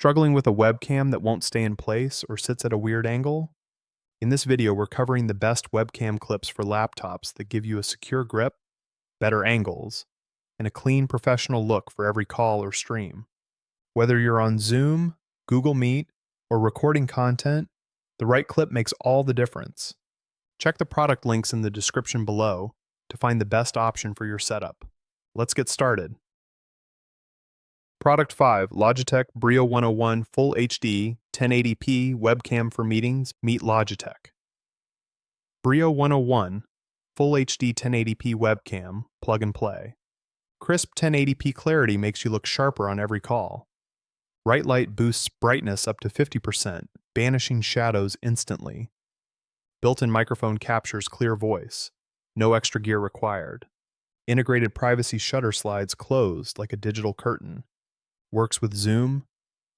Struggling with a webcam that won't stay in place or sits at a weird angle? In this video, we're covering the best webcam clips for laptops that give you a secure grip, better angles, and a clean professional look for every call or stream. Whether you're on Zoom, Google Meet, or recording content, the right clip makes all the difference. Check the product links in the description below to find the best option for your setup. Let's get started. Product 5, Logitech Brio 101 Full HD 1080p Webcam for Meetings. Meet Logitech. Brio 101 Full HD 1080p Webcam, plug and play. Crisp 1080p clarity makes you look sharper on every call. Bright light boosts brightness up to 50%, banishing shadows instantly. Built-in microphone captures clear voice. No extra gear required. Integrated privacy shutter slides closed like a digital curtain. Works with Zoom,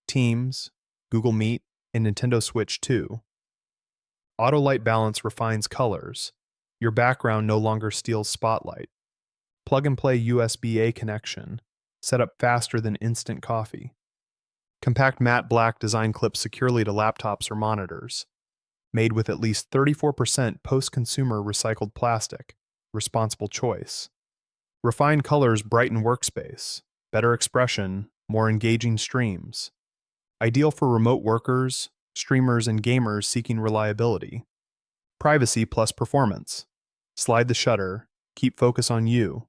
Teams, Google Meet, and Nintendo Switch 2. Auto light balance refines colors. Your background no longer steals spotlight. Plug-and-play USB-A connection. Set up faster than instant coffee. Compact matte black design clips securely to laptops or monitors. Made with at least 34% post-consumer recycled plastic. Responsible choice. Refined colors brighten workspace. Better expression, more engaging streams. Ideal for remote workers, streamers, and gamers seeking reliability. Privacy plus performance. Slide the shutter, keep focus on you.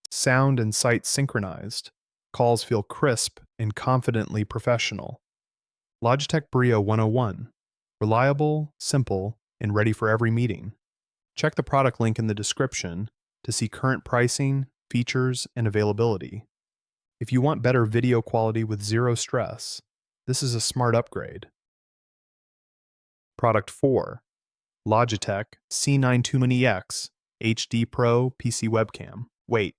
Sound and sight synchronized. Calls feel crisp and confidently professional. Logitech Brio 101. Reliable, simple, and ready for every meeting. Check the product link in the description to see current pricing, features, and availability. If you want better video quality with zero stress, this is a smart upgrade. Product 4. Logitech C920X HD Pro PC Webcam. Wait,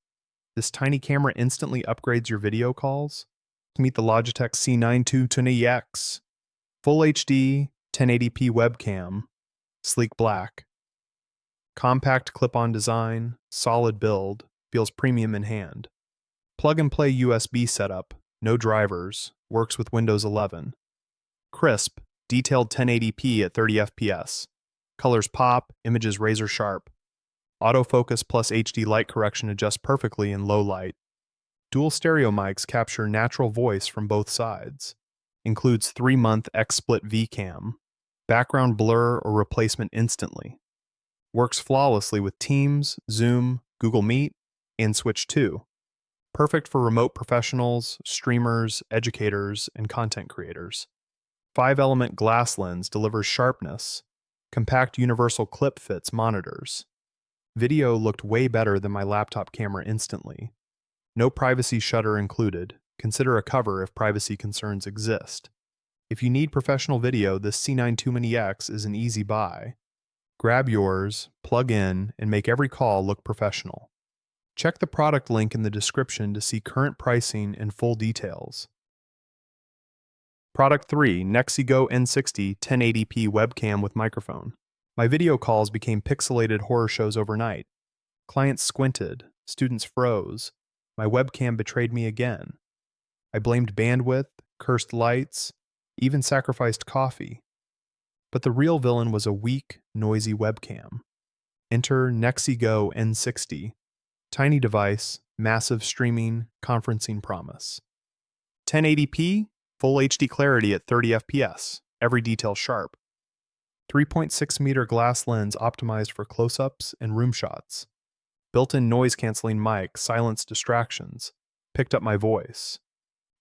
this tiny camera instantly upgrades your video calls? Meet the Logitech C920X. Full HD 1080p webcam, sleek black. Compact clip-on design, solid build, feels premium in hand. Plug-and-play USB setup, no drivers, works with Windows 11. Crisp, detailed 1080p at 30 FPS. Colors pop, images razor sharp. Autofocus plus HD light correction adjusts perfectly in low light. Dual stereo mics capture natural voice from both sides. Includes 3-month XSplit VCam. Background blur or replacement instantly. Works flawlessly with Teams, Zoom, Google Meet, and Switch 2. Perfect for remote professionals, streamers, educators, and content creators. 5-element glass lens delivers sharpness. Compact universal clip fits monitors. Video looked way better than my laptop camera instantly. No privacy shutter included. Consider a cover if privacy concerns exist. If you need professional video, this C920X is an easy buy. Grab yours, plug in, and make every call look professional. Check the product link in the description to see current pricing and full details. Product 3, Nexigo N60 1080p webcam with microphone. My video calls became pixelated horror shows overnight. Clients squinted, students froze. My webcam betrayed me again. I blamed bandwidth, cursed lights, even sacrificed coffee. But the real villain was a weak, noisy webcam. Enter Nexigo N60. Tiny device, massive streaming, conferencing promise. 1080p, full HD clarity at 30 FPS, every detail sharp. 3.6 meter glass lens optimized for close-ups and room shots. Built-in noise-canceling mic silenced distractions, picked up my voice.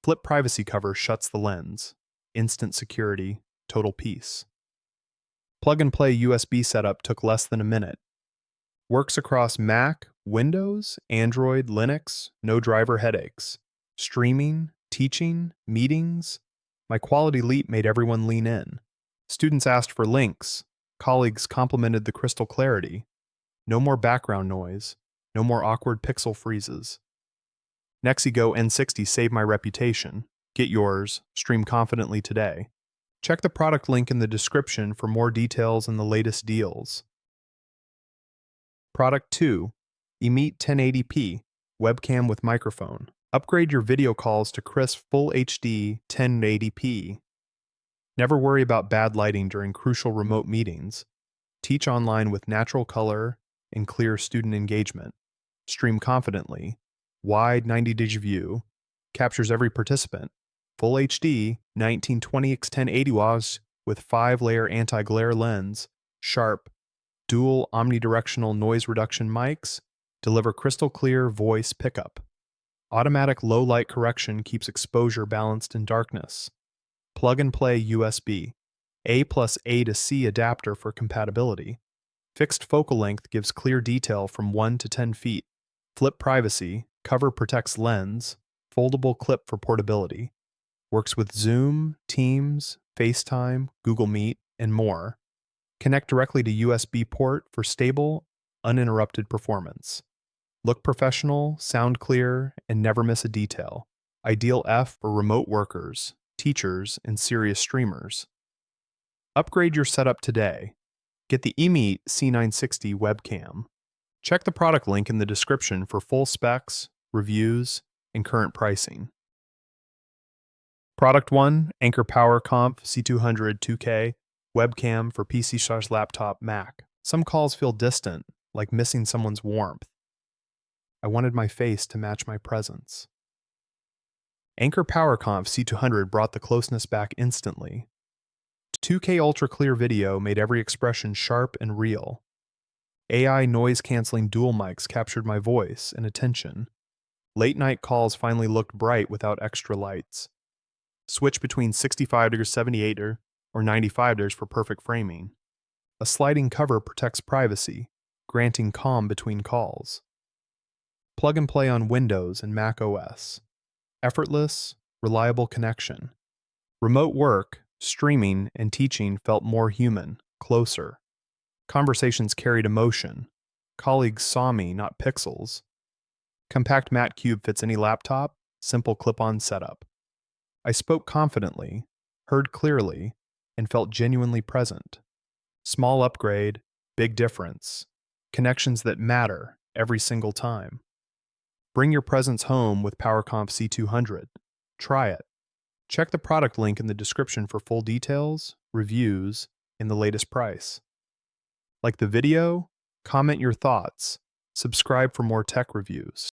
Flip privacy cover shuts the lens. Instant security, total peace. Plug-and-play USB setup took less than a minute. Works across Mac, Windows, Android, Linux, no driver headaches. Streaming, teaching, meetings. My quality leap made everyone lean in. Students asked for links. Colleagues complimented the crystal clarity. No more background noise. No more awkward pixel freezes. Nexigo N60 saved my reputation. Get yours. Stream confidently today. Check the product link in the description for more details and the latest deals. Product 2, Emete 1080p, webcam with microphone. Upgrade your video calls to crisp Full HD 1080p. Never worry about bad lighting during crucial remote meetings. Teach online with natural color and clear student engagement. Stream confidently. Wide 90-degree view. Captures every participant. Full HD 1920 x 1080 WAS with 5-layer anti-glare lens. Sharp. Dual omnidirectional noise reduction mics. Deliver crystal clear voice pickup. Automatic low light correction keeps exposure balanced in darkness. Plug and play USB. A plus A to C adapter for compatibility. Fixed focal length gives clear detail from 1 to 10 feet. Flip privacy. Cover protects lens. Foldable clip for portability. Works with Zoom, Teams, FaceTime, Google Meet, and more. Connect directly to USB port for stable, uninterrupted performance. Look professional, sound clear, and never miss a detail. Ideal F for remote workers, teachers, and serious streamers. Upgrade your setup today. Get the eMeet C960 webcam. Check the product link in the description for full specs, reviews, and current pricing. Product 1, Anker Power Comp C200 2K webcam for PC/laptop Mac. Some calls feel distant, like missing someone's warmth. I wanted my face to match my presence. Anker PowerConf C200 brought the closeness back instantly. 2K ultra clear video made every expression sharp and real. AI noise-canceling dual mics captured my voice and attention. Late-night calls finally looked bright without extra lights. Switch between 65°, 78° or 95° for perfect framing. A sliding cover protects privacy, granting calm between calls. Plug and play on Windows and Mac OS. Effortless, reliable connection. Remote work, streaming, and teaching felt more human, closer. Conversations carried emotion. Colleagues saw me, not pixels. Compact matte cube fits any laptop, simple clip-on setup. I spoke confidently, heard clearly, and felt genuinely present. Small upgrade, big difference. Connections that matter every single time. Bring your presence home with PowerConf C200. Try it. Check the product link in the description for full details, reviews, and the latest price. Like the video? Comment your thoughts. Subscribe for more tech reviews.